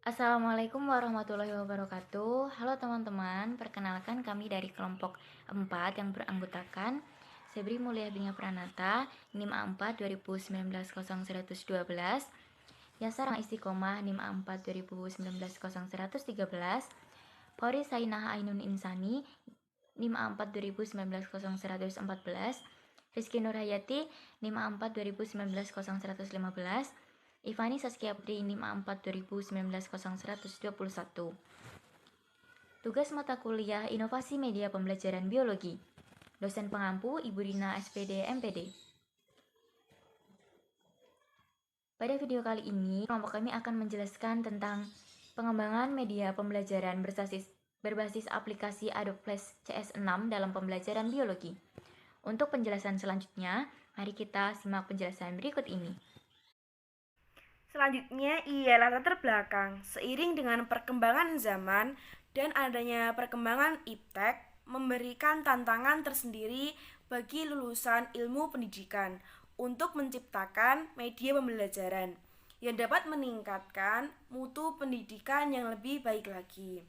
Assalamualaikum warahmatullahi wabarakatuh. Halo teman-teman, perkenalkan kami dari kelompok 4 yang beranggotakan Sebri Mulia Binga Pranata, NIM A4 2019-0112, Yasar Istiqomah NIM A4 2019-0113, Pori Sainah Ainun Insani NIM A4 2019-0114, Rizky Nurhayati NIM A4 2019-0115, Ivani Saskia Putri NIM A4 2019-0121. Tugas mata kuliah Inovasi Media Pembelajaran Biologi. Dosen pengampu Ibu Rina SPD MPD. Pada video kali ini, kelompok kami akan menjelaskan tentang pengembangan media pembelajaran berbasis aplikasi Adobe Flash CS6 dalam pembelajaran biologi. Untuk penjelasan selanjutnya, mari kita simak penjelasan berikut ini. Selanjutnya ialah latar belakang. Seiring dengan perkembangan zaman dan adanya perkembangan iptek, memberikan tantangan tersendiri bagi lulusan ilmu pendidikan untuk menciptakan media pembelajaran yang dapat meningkatkan mutu pendidikan yang lebih baik lagi.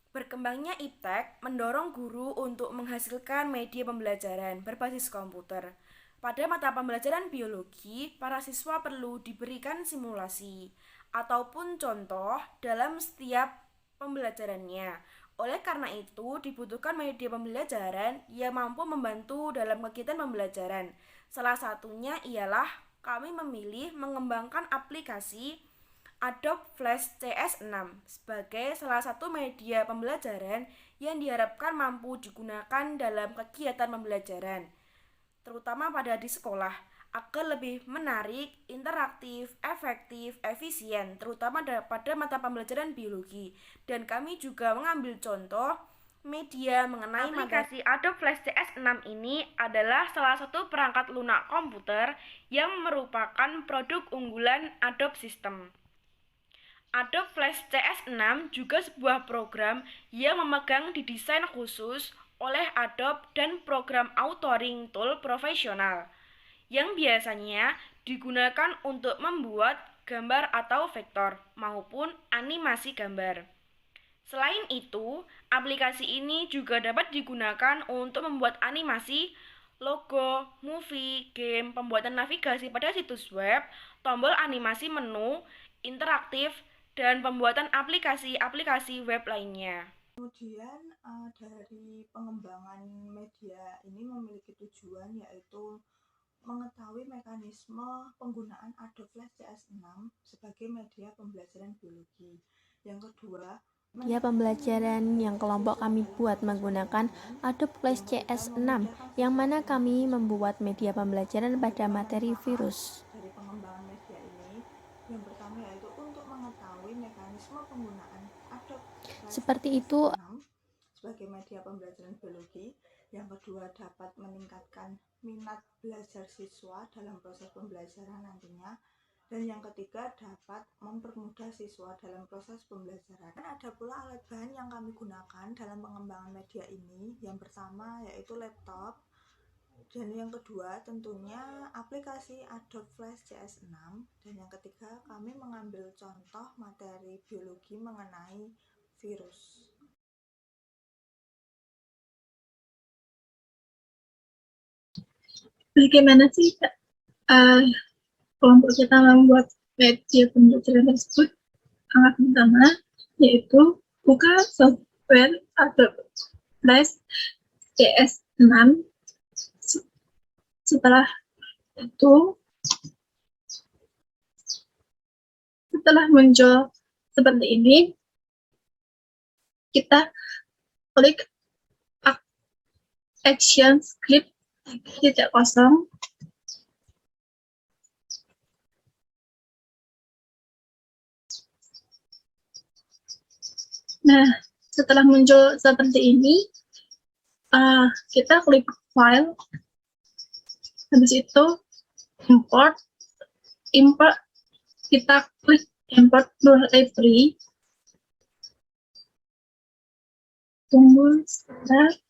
Berkembangnya iptek mendorong guru untuk menghasilkan media pembelajaran berbasis komputer. Pada mata pembelajaran biologi, para siswa perlu diberikan simulasi ataupun contoh dalam setiap pembelajarannya. Oleh karena itu, dibutuhkan media pembelajaran yang mampu membantu dalam kegiatan pembelajaran. Salah satunya ialah kami memilih mengembangkan aplikasi Adobe Flash CS6 sebagai salah satu media pembelajaran yang diharapkan mampu digunakan dalam kegiatan pembelajaran, terutama pada di sekolah, agar lebih menarik, interaktif, efektif, efisien, terutama pada mata pembelajaran biologi. Dan kami juga mengambil contoh media mengenai aplikasi Adobe Flash CS6 ini adalah salah satu perangkat lunak komputer yang merupakan produk unggulan Adobe System. Adobe Flash CS6 juga sebuah program yang memegang didesain khusus oleh Adobe dan program authoring tool profesional yang biasanya digunakan untuk membuat gambar atau vektor maupun animasi gambar. Selain itu, aplikasi ini juga dapat digunakan untuk membuat animasi, logo, movie, game, pembuatan navigasi pada situs web, tombol animasi menu, interaktif, dan pembuatan aplikasi-aplikasi web lainnya. Kemudian dari pengembangan media ini memiliki tujuan yaitu mengetahui mekanisme penggunaan Adobe Flash CS6 sebagai media pembelajaran biologi. Yang kedua, media pembelajaran yang kelompok kami buat menggunakan Adobe Flash CS6, yang mana kami membuat media pembelajaran pada materi virus. Dari pengembangan media ini, yang pertama yaitu untuk mengetahui mekanisme penggunaan Adobe Flash seperti itu sebagai media pembelajaran biologi. Yang kedua, dapat meningkatkan minat belajar siswa dalam proses pembelajaran nantinya. Dan yang ketiga, dapat mempermudah siswa dalam proses pembelajaran. Dan ada pula alat bahan yang kami gunakan dalam pengembangan media ini. Yang pertama yaitu laptop, dan yang kedua tentunya aplikasi Adobe Flash CS6, dan yang ketiga kami mengambil contoh materi biologi mengenai virus. Bagaimana sih kelompok kita membuat media pembelajaran tersebut? Angka pertama yaitu buka software Adobe Flash CS6. Setelah itu, setelah muncul seperti ini, kita klik action script tidak kosong. Nah, setelah muncul seperti ini, kita klik file, habis itu import, kita klik import library, tunggu sebentar.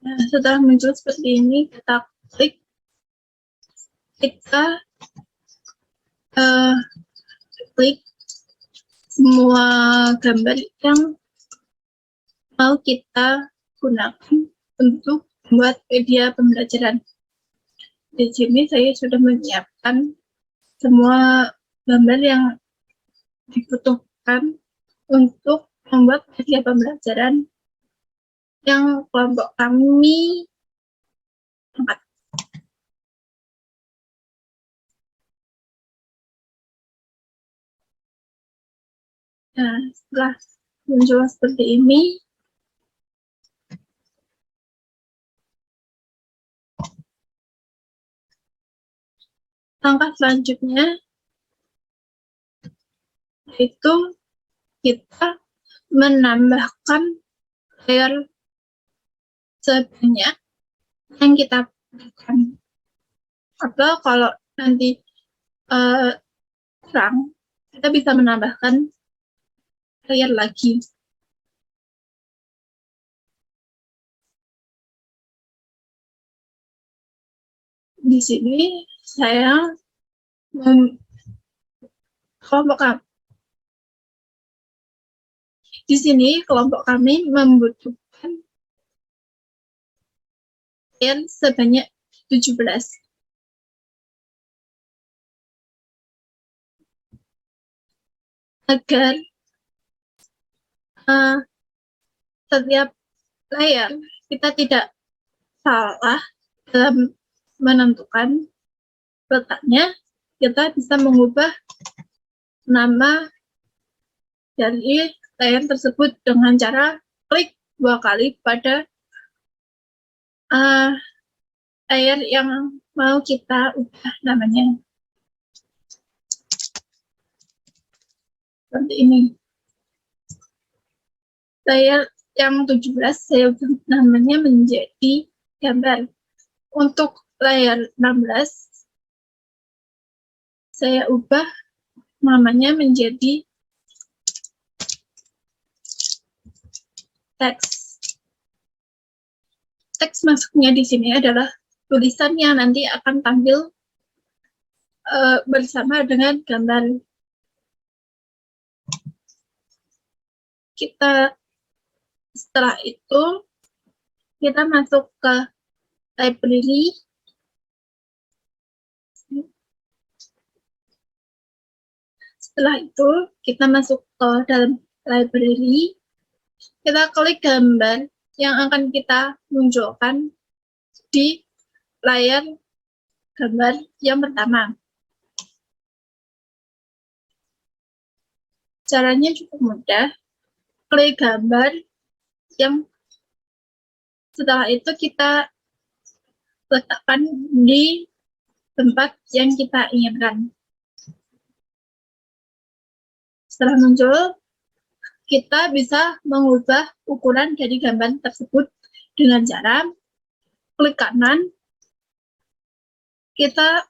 Nah, setelah muncul seperti ini, kita klik, kita klik semua gambar yang mau kita gunakan untuk membuat media pembelajaran. Di sini saya sudah menyiapkan semua gambar yang dibutuhkan untuk membuat media pembelajaran yang kelompok kami angkat. Nah, setelah muncul seperti ini, langkah selanjutnya yaitu kita menambahkan layer sebanyak yang kita butuhkan. Atau kalau nanti kurang, kita bisa menambahkan layer lagi. Di sini saya kelompok kami membutuhkan layer sebanyak 17. Agar setiap layer kita tidak salah dalam menentukan letaknya, kita bisa mengubah nama dari layer tersebut dengan cara klik 2 kali pada layer yang mau kita ubah namanya. Seperti ini. Layer yang 17 saya ubah namanya menjadi gambar. Untuk layer 16 saya ubah namanya menjadi teks. Teks masuknya di sini adalah tulisan yang nanti akan tampil bersama dengan gambar. Setelah itu kita masuk ke library. Setelah itu kita masuk ke dalam library, kita klik gambar yang akan kita munculkan di layar gambar yang pertama. Caranya cukup mudah. Klik gambar yang setelah itu kita letakkan di tempat yang kita inginkan. Setelah muncul, kita bisa mengubah ukuran dari gambar tersebut dengan cara klik kanan, kita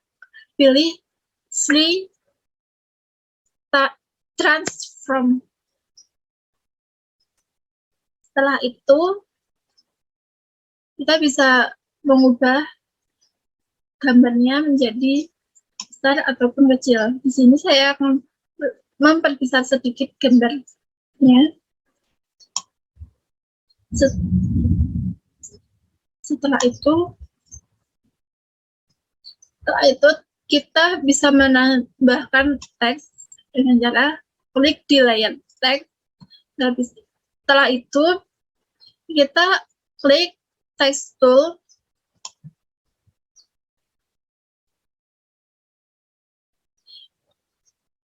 pilih free transform. Setelah itu, kita bisa mengubah gambarnya menjadi besar ataupun kecil. Di sini saya akan memperbesar sedikit gambarnya. Setelah itu kita bisa menambahkan teks dengan cara klik di layer teks. Setelah itu kita klik text tool.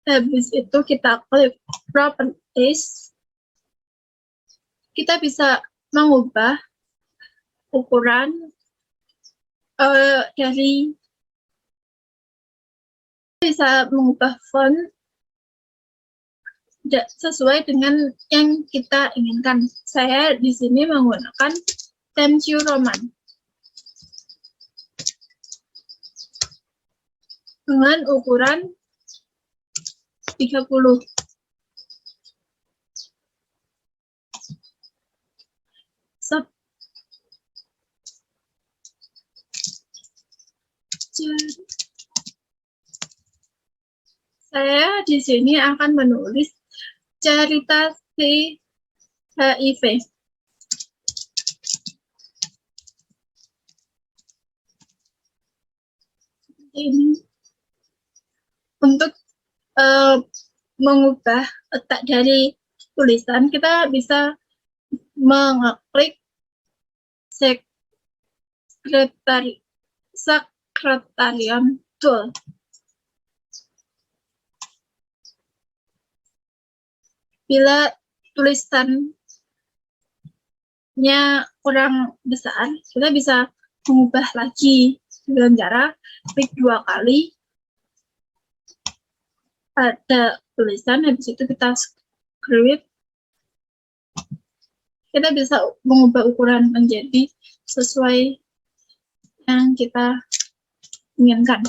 Habis itu kita klik properties. Kita bisa mengubah ukuran dari bisa mengubah font sesuai dengan yang kita inginkan. Saya di sini menggunakan Times New Roman dengan ukuran 30. Saya di sini akan menulis cerita si HIV. Ini untuk mengubah letak dari tulisan, kita bisa mengeklik Secretarial tool. Bila tulisannya kurang besar, kita bisa mengubah lagi dengan cara klik 2 kali pada tulisan, habis itu kita scroll. Kita bisa mengubah ukuran menjadi sesuai yang kita inginkan.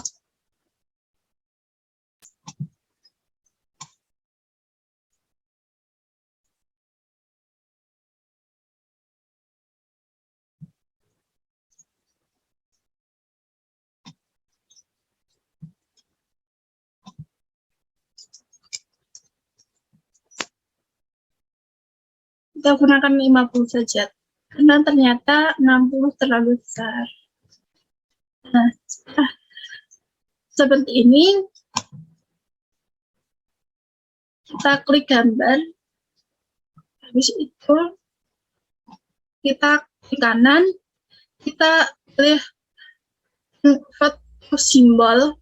Kita gunakan 50 saja, karena ternyata 60 terlalu besar. Nah, seperti ini, kita klik gambar, habis itu kita klik kanan, kita pilih foto simbol,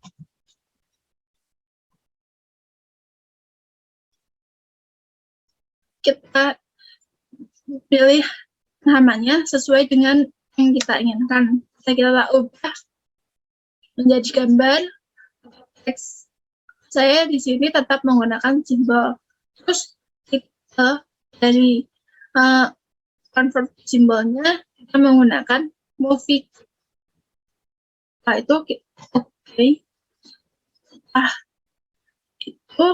kita pilih namanya sesuai dengan yang kita inginkan. Kita ubah menjadi gambar, teks. Saya di sini tetap menggunakan simbol. Terus kita dari convert simbolnya, kita menggunakan movie. Setelah itu oke. Itu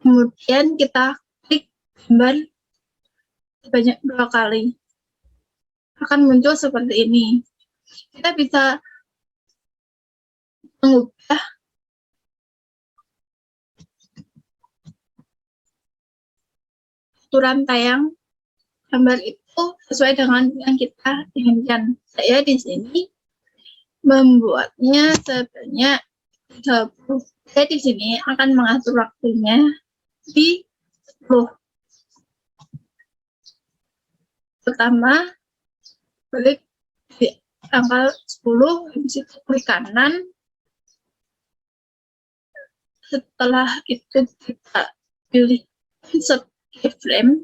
kemudian kita klik gambar sebanyak 2 kali. Akan muncul seperti ini. Kita bisa mengubah aturan tayang gambar itu sesuai dengan yang kita inginkan. Saya di sini membuatnya sebanyak 30. Saya di sini akan mengatur waktunya di 10. Pertama, klik di tanggal 10, habis itu klik kanan. Setelah itu kita pilih insert keyframe.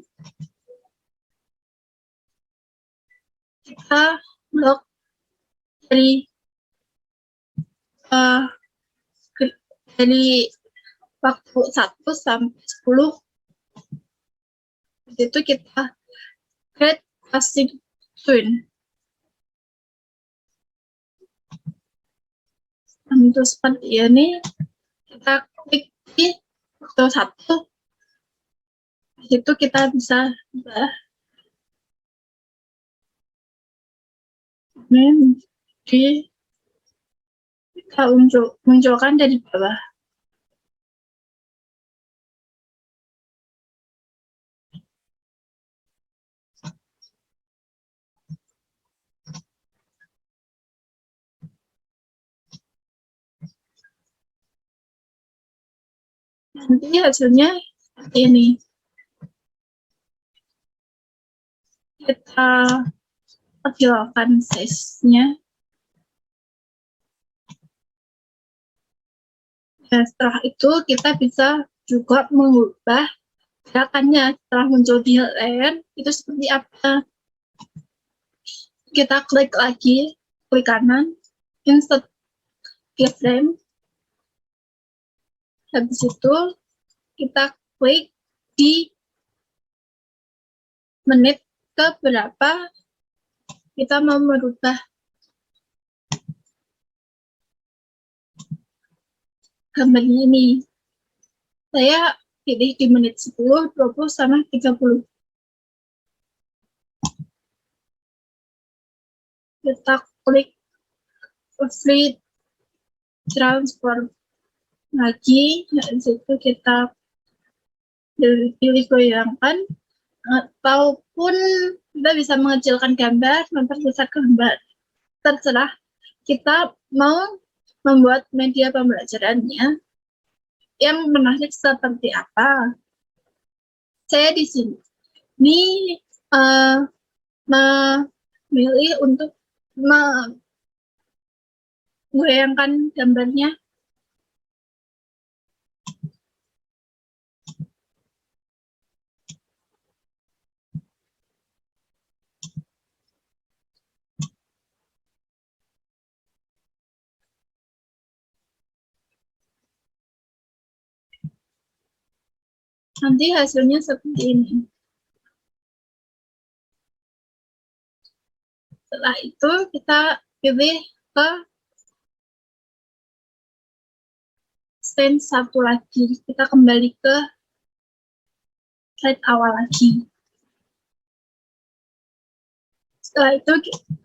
Kita blok dari waktu 1 sampai 10. Itu kita create passing twin. Untuk seperti ini, kita klik di foto 1. Itu kita bisa kita munculkan dari bawah. Nanti hasilnya seperti ini. Kita kecilkan size-nya. Dan setelah itu kita bisa juga mengubah gerakannya setelah muncul di layar itu seperti apa. Kita klik lagi, klik kanan, insert keyframe. Habis itu kita klik di menit ke berapa kita mau merubah gambar ini. Saya pilih di menit 10, 20, sama 30. Kita klik free transform lagi, di situ kita pilih goyangkan, ataupun kita bisa mengecilkan gambar, memperbesar gambar, terserah kita mau membuat media pembelajarannya yang menarik seperti apa. Saya di sini memilih untuk menggoyangkan gambarnya. Nanti hasilnya seperti ini. Setelah itu kita pilih ke stand satu lagi. Kita kembali ke slide awal lagi. Setelah itu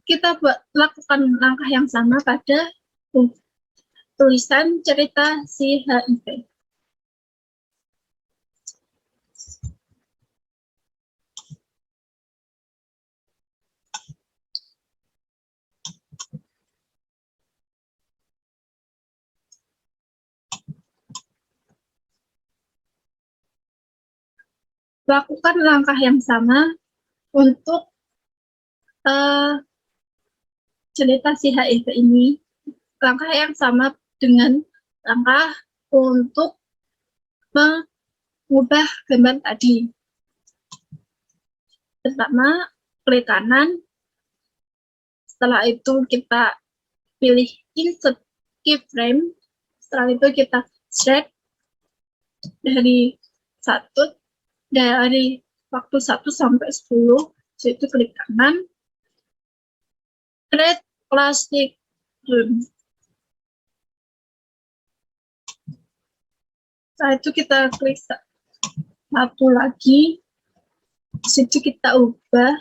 kita lakukan langkah yang sama pada tulisan cerita si HIV. Lakukan langkah yang sama untuk cerita si HIV ini. Langkah yang sama dengan langkah untuk mengubah gambar tadi. Pertama, klik kanan. Setelah itu kita pilih insert keyframe. Setelah itu kita drag dari waktu 1 sampai 10. Itu klik kanan. Create plastic room. Setelah itu kita klik satu lagi. Di situ kita ubah.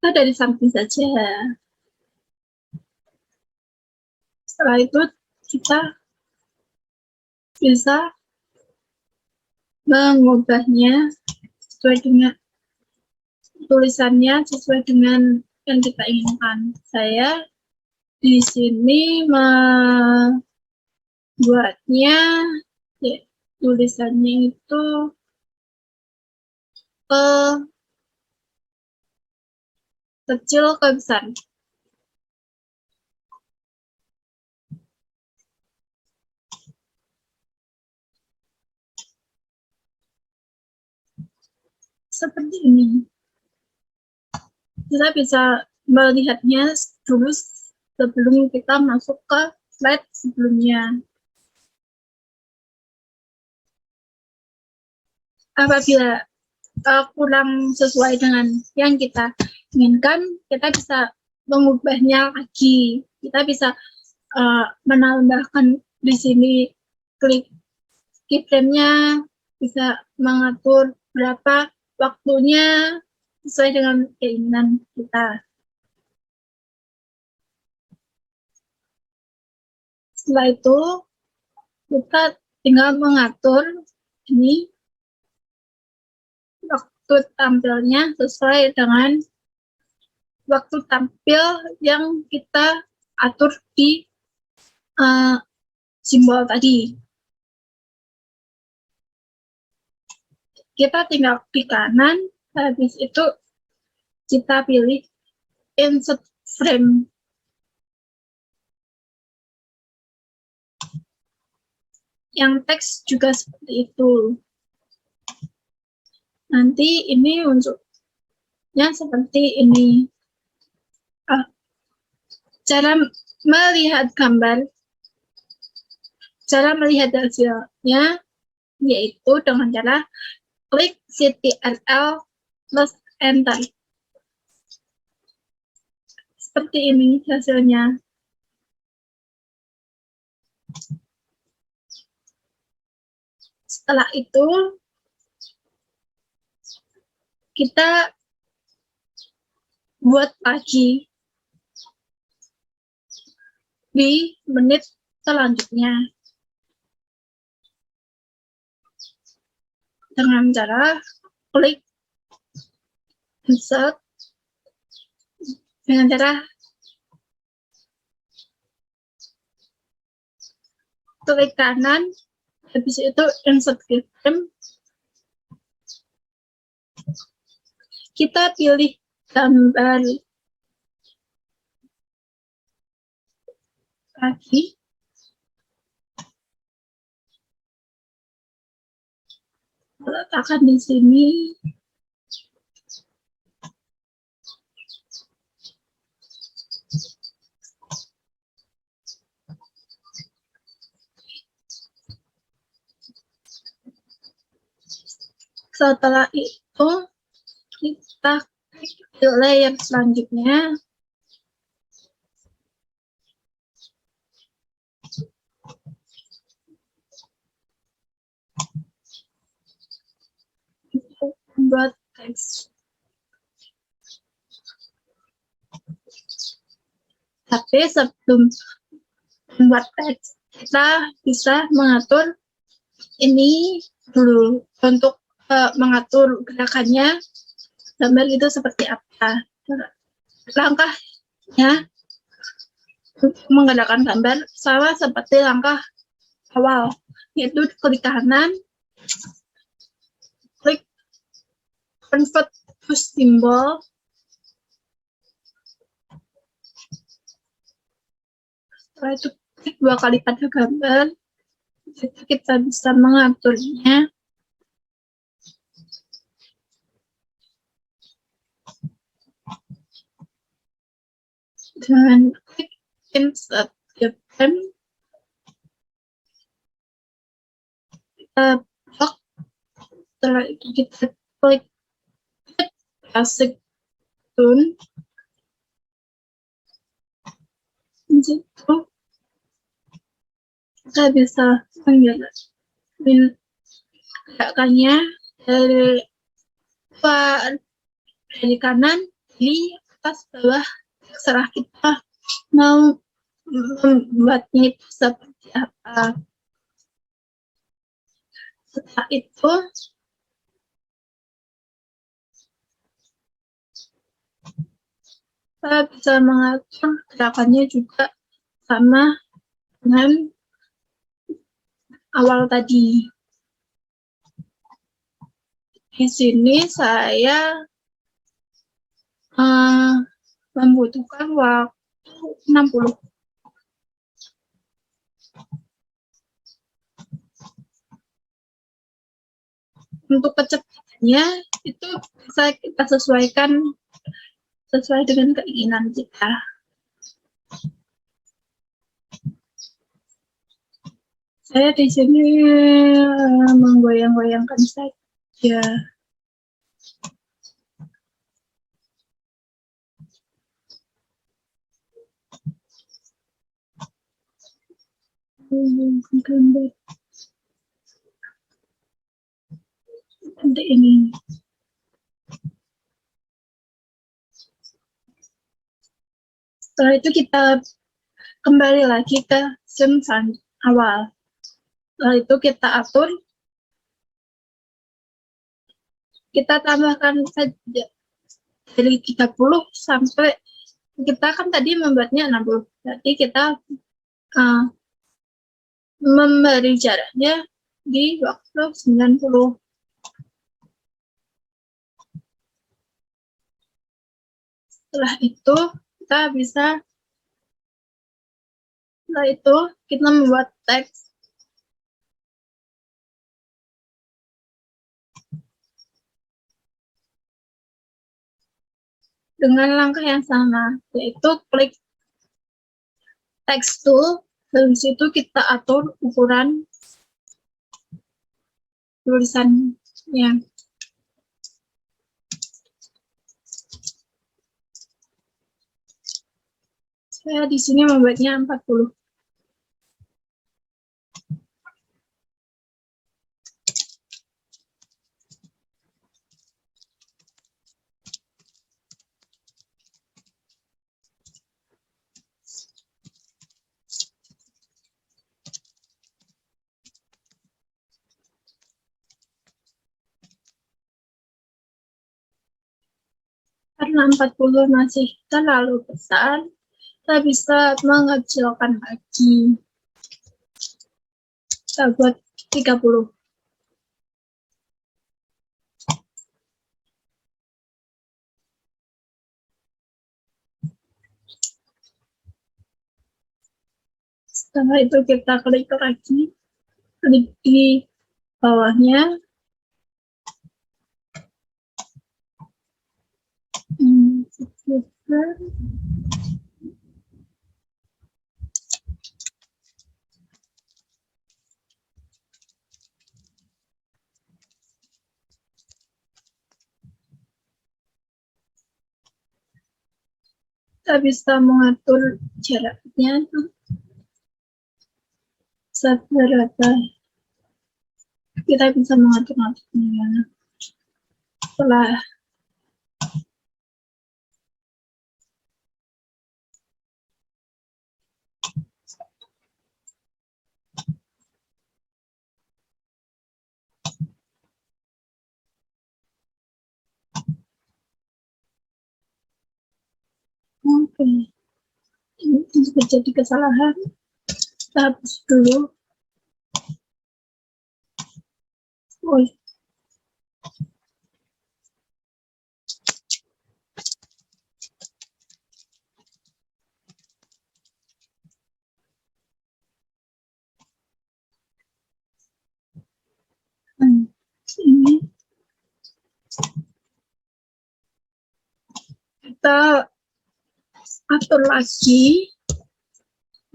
Kita dari samping saja. Setelah itu kita bisa mengubahnya sesuai dengan tulisannya, sesuai dengan yang kita inginkan. Saya di sini membuatnya tulisannya itu kecil ke besar. Seperti ini. Kita bisa melihatnya dulu sebelum kita masuk ke slide sebelumnya. Apabila kurang sesuai dengan yang kita inginkan, kita bisa mengubahnya lagi. Kita bisa menambahkan di sini klik keyframe-nya, bisa mengatur berapa waktunya sesuai dengan keinginan kita. Setelah itu, kita tinggal mengatur ini waktu tampilnya sesuai dengan waktu tampil yang kita atur di simbol tadi. Kita tinggal klik kanan, habis itu kita pilih insert frame. Yang teks juga seperti itu. Nanti ini untuknya seperti ini. Cara melihat gambar, cara melihat hasilnya yaitu dengan cara klik Ctrl plus Enter. Seperti ini hasilnya. Setelah itu kita buat lagi di menit selanjutnya dengan cara klik insert dengan cara klik kanan, habis itu insert keyframe, kita pilih gambar kaki, letakkan di sini. Setelah itu kita klik di layer selanjutnya. Untuk membuat teks. Tapi sebelum membuat teks, kita bisa mengatur ini dulu untuk mengatur gerakannya gambar itu seperti apa. Langkahnya untuk menggerakkan gambar sama seperti langkah awal, yaitu klik kanan, klik convert to symbol, setelah itu klik 2 kali pada gambar, jadi kita bisa mengaturnya. Dan klik insert keyframe, kita blok, setelah itu kita klik basic tone, di situ kita bisa menggerakkan gerakannya dari kanan, kiri, atas, bawah, terserah kita mau membuatnya itu seperti apa. Setelah itu kita bisa mengatur gerakannya juga sama dengan awal tadi. Di sini saya membutuhkan waktu 60. Untuk kecepatannya itu bisa kita sesuaikan sesuai dengan keinginan kita. Saya di sini menggoyang-goyangkan saja. Gambar seperti ini. Setelah itu kita kembali lagi ke scene awal. Setelah itu kita atur, kita tambahkan saja dari 30 sampai, kita kan tadi membuatnya 60, berarti kita memberi jaraknya di waktu 90. Setelah itu kita membuat teks. Dengan langkah yang sama, yaitu klik text tool, dari situ kita atur ukuran tulisannya. Saya di sini membuatnya 40. karena 40 masih terlalu besar, kita bisa mengecilkan lagi. Kita buat 30. Setelah itu kita klik lagi, klik di bawahnya. Kita bisa mengatur jaraknya seberapa kita bisa mengatur-ngaturnya. Setelah ini terjadi kesalahan, kita hapus dulu. Ini kita atur lagi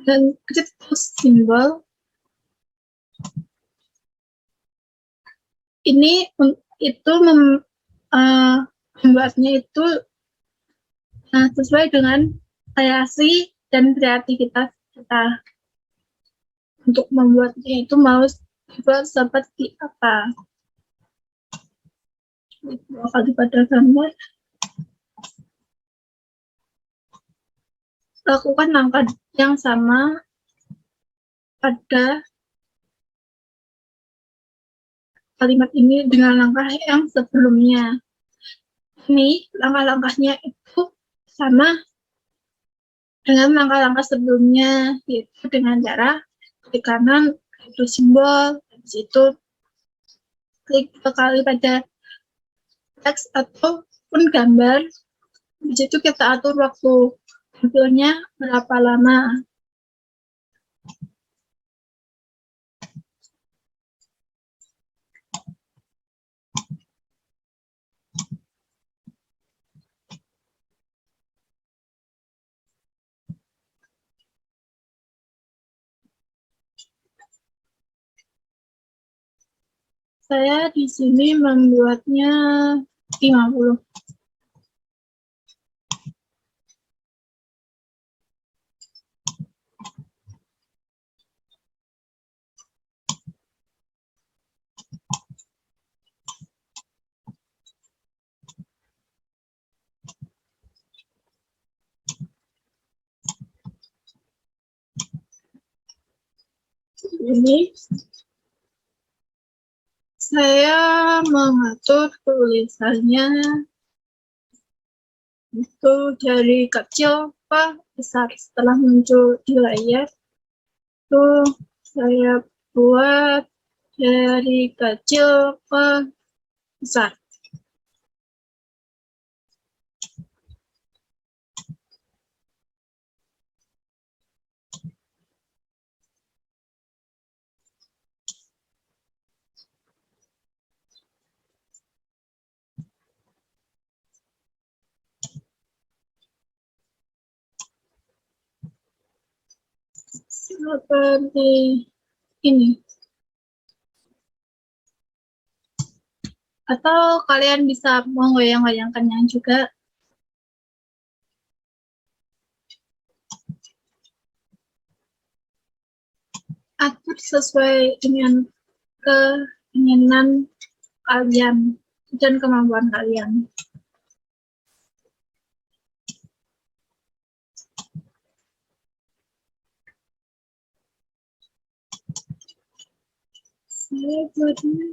dan klik simbol. Ini itu membuatnya itu sesuai dengan kreasi dan kreativitas kita. Untuk membuatnya itu mau dibuat seperti apa? Dua kali pada gambar. Lakukan langkah yang sama pada kalimat ini dengan langkah yang sebelumnya. Ini langkah-langkahnya itu sama dengan langkah-langkah sebelumnya, yaitu dengan cara klik kanan, klik simbol, habis itu klik sekali pada teks ataupun gambar. Habis itu kita atur waktu tampilnya berapa lama. Saya di sini membuatnya 50. Ini saya mengatur tulisannya itu dari kecil ke besar. Setelah muncul di layar itu saya buat dari kecil ke besar. Seperti ini. Atau kalian bisa menggoyang-goyangkannya juga. Atur sesuai dengan keinginan kalian dan kemampuan kalian. Saya buatnya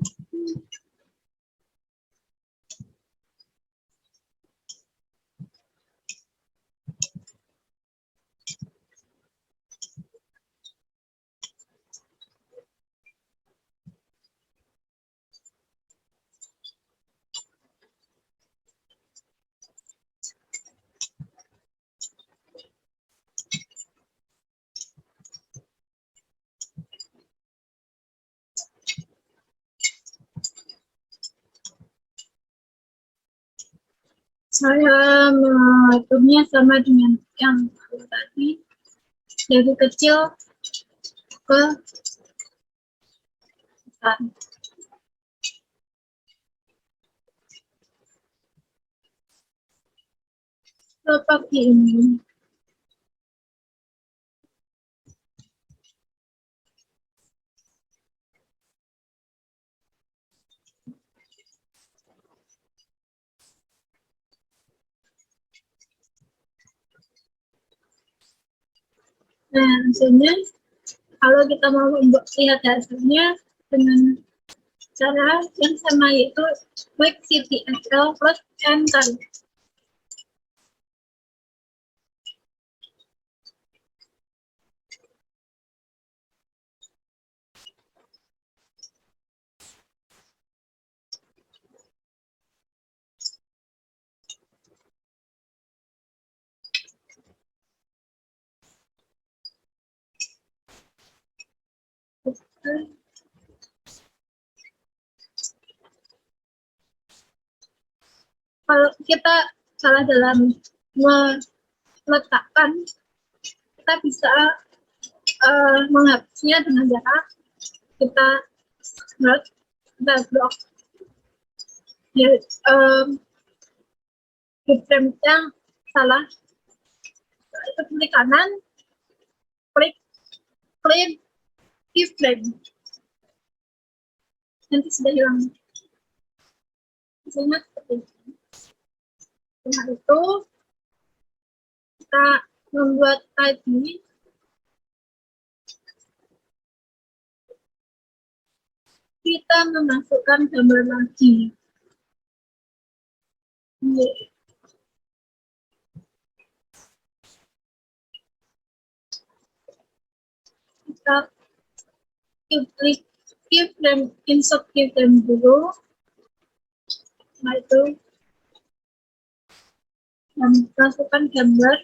Saya mengaturnya sama dengan yang tadi, dari kecil ke besar. Seperti ini. Nah, hasilnya kalau kita mau lihat hasilnya dengan cara yang sama, yaitu klik CTRL plus enter. Kalau kita salah dalam meletakkan, kita bisa menghapusnya dengan cara kita merge, kita blok. Ya, di frame yang salah, itu klik kanan, klik clean keyframe, nanti sudah hilang. Misalnya seperti itu. Setelah itu kita membuat tadi, kita memasukkan gambar lagi. Kita klik keyframe, insert keyframe dulu. Setelah itu masukkan gambar.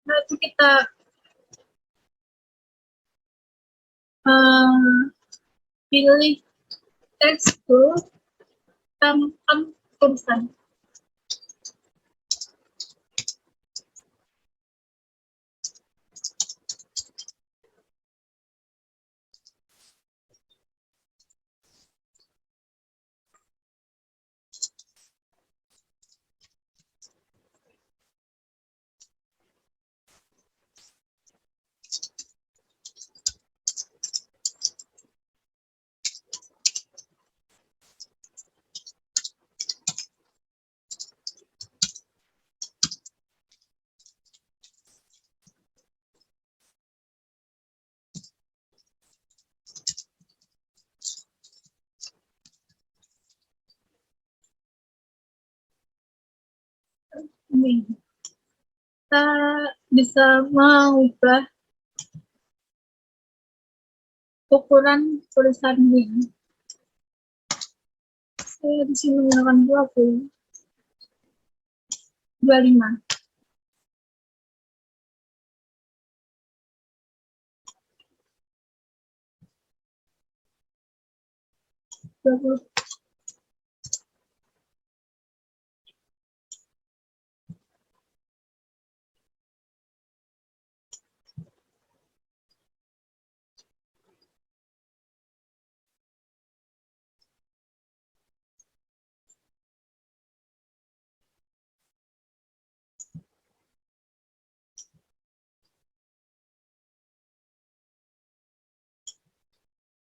Nah, itu kita pilih tekstur, tambahkan tulisan. Ini kita bisa mengubah ukuran tulisan ini. Saya di sini menggunakan 25.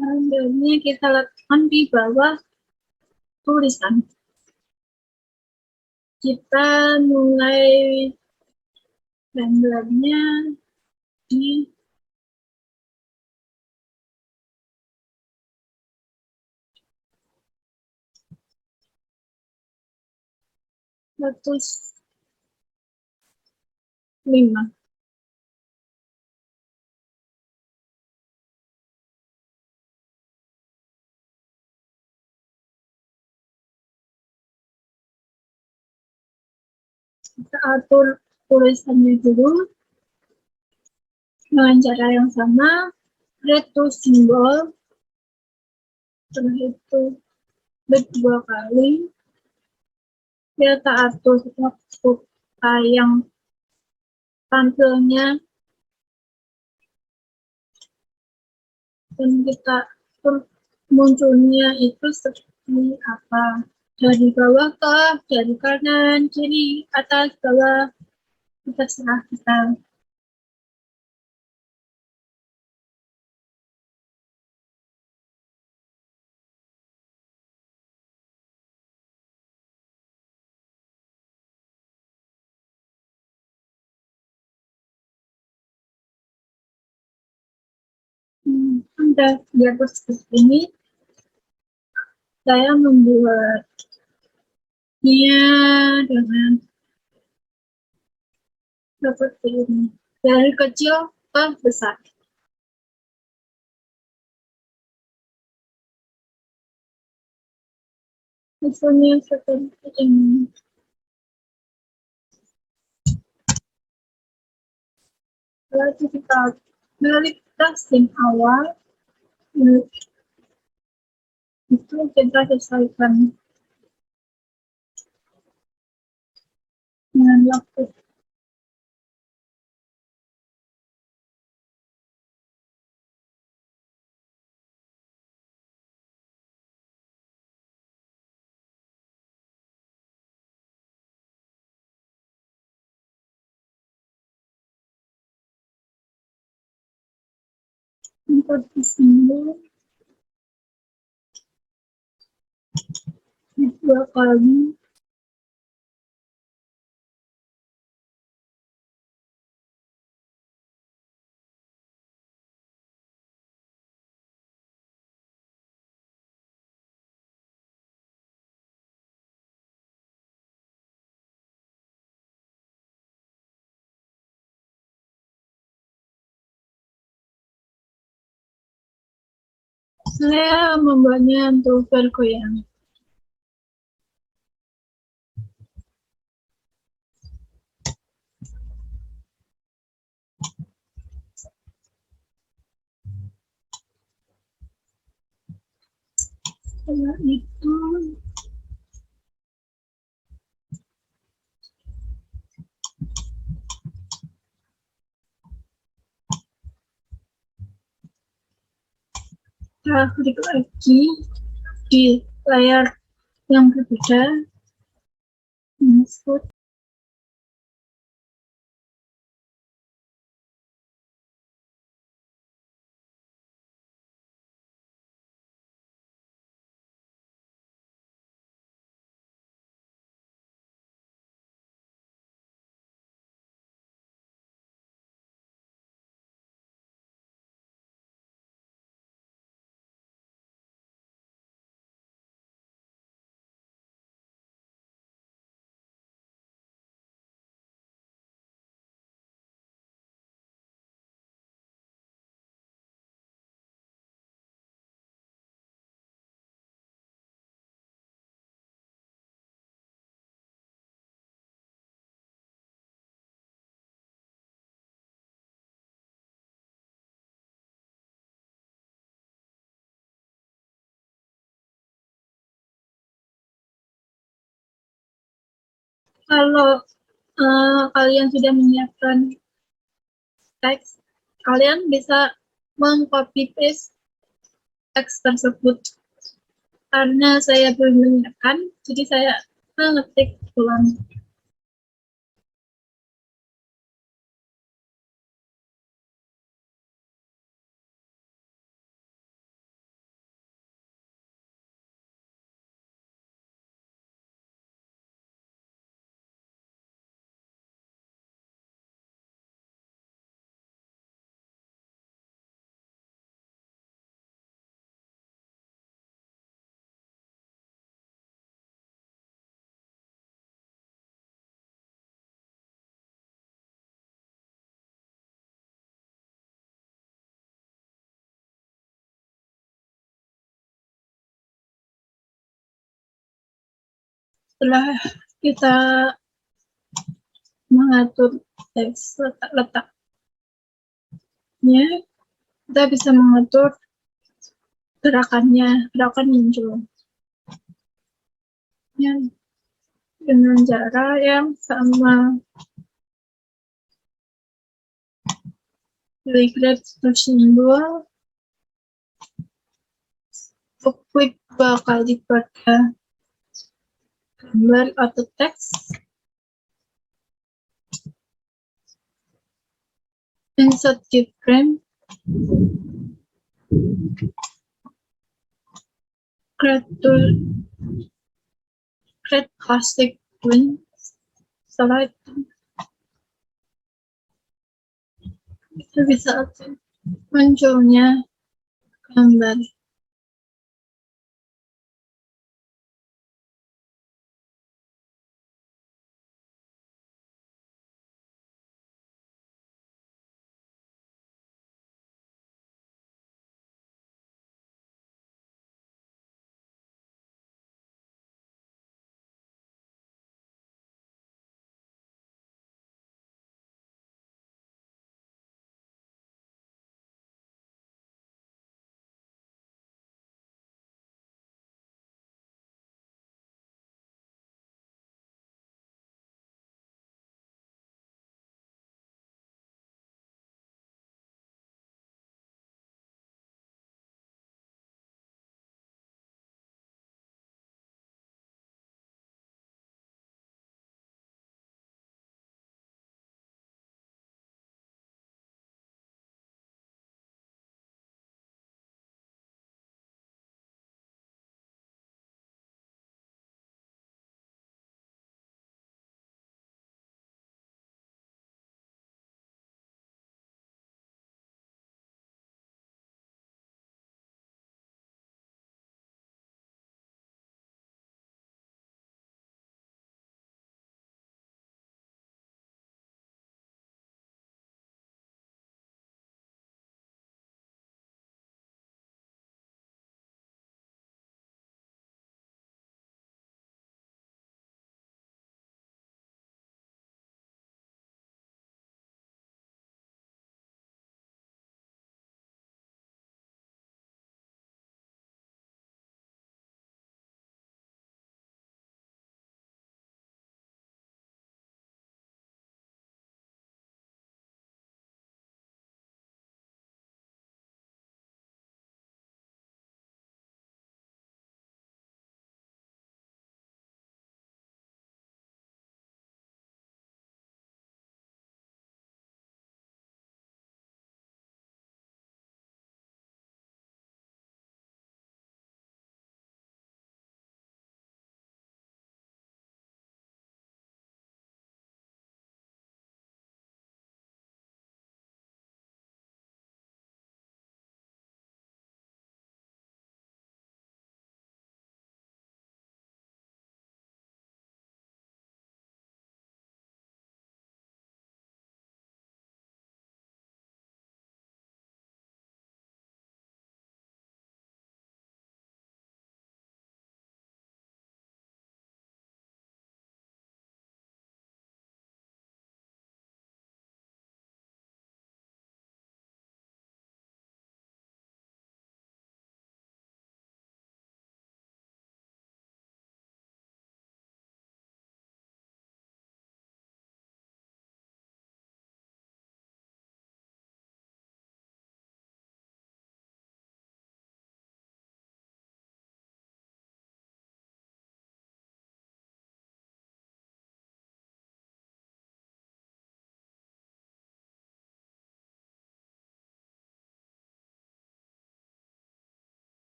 Gambarnya kita letakkan di bawah tulisan. Kita mulai gambarnya di status 5. Kita atur tulisannya dulu dengan cara yang sama, create to simbol, setelah itu klik 2 kali, kita atur supaya yang tampilnya, dan kita atur munculnya itu seperti apa, dari bawah ke dari kanan, kiri, atas, bawah, terserah kita. Udah di atas seperti ini, saya membuatnya dengan seperti ini, dari kecil ke besar. Misalnya seperti ini. Setelah itu kita balik ke scene awal, itu kita sesuaikan dengan waktu. Untuk di sini 2 kali. Saya membuatnya untuk bergoyang. Setelah itu kita klik lagi di layar yang berbeda, input. Kalau kalian sudah menyiapkan teks, kalian bisa meng-copy paste teks tersebut. Karena saya belum menyiapkan, jadi saya mengetik ulang. Setelah kita mengatur teks letak-letaknya, kita bisa mengatur gerakan muncul dengan cara yang sama. Klik simbol, klik 2 kali pada gambar atau teks, insert keyframe, create plastic print. Setelah itu kita bisa lihat munculnya gambar.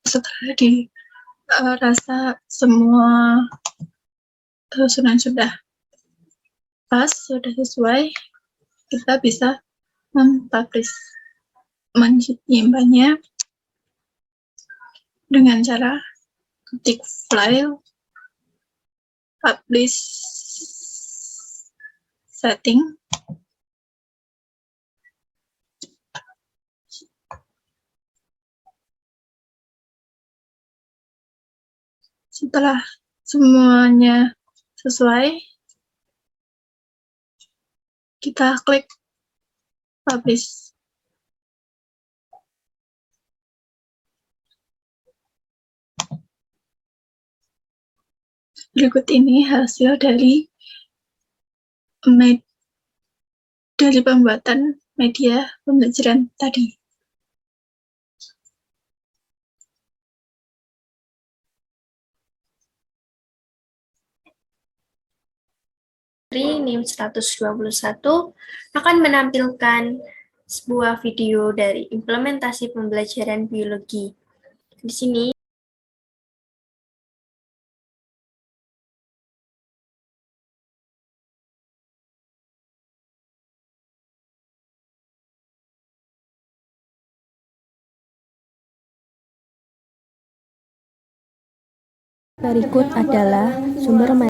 setelah rasa semua susunan sudah pas, sudah sesuai, kita bisa mempublish, menyimpannya dengan cara ketik file, publish setting, setelah semuanya sesuai, kita klik publish. Berikut ini hasil dari pembuatan media pembelajaran tadi. NIM 121 akan menampilkan sebuah video dari implementasi pembelajaran biologi. Di sini berikut adalah sumber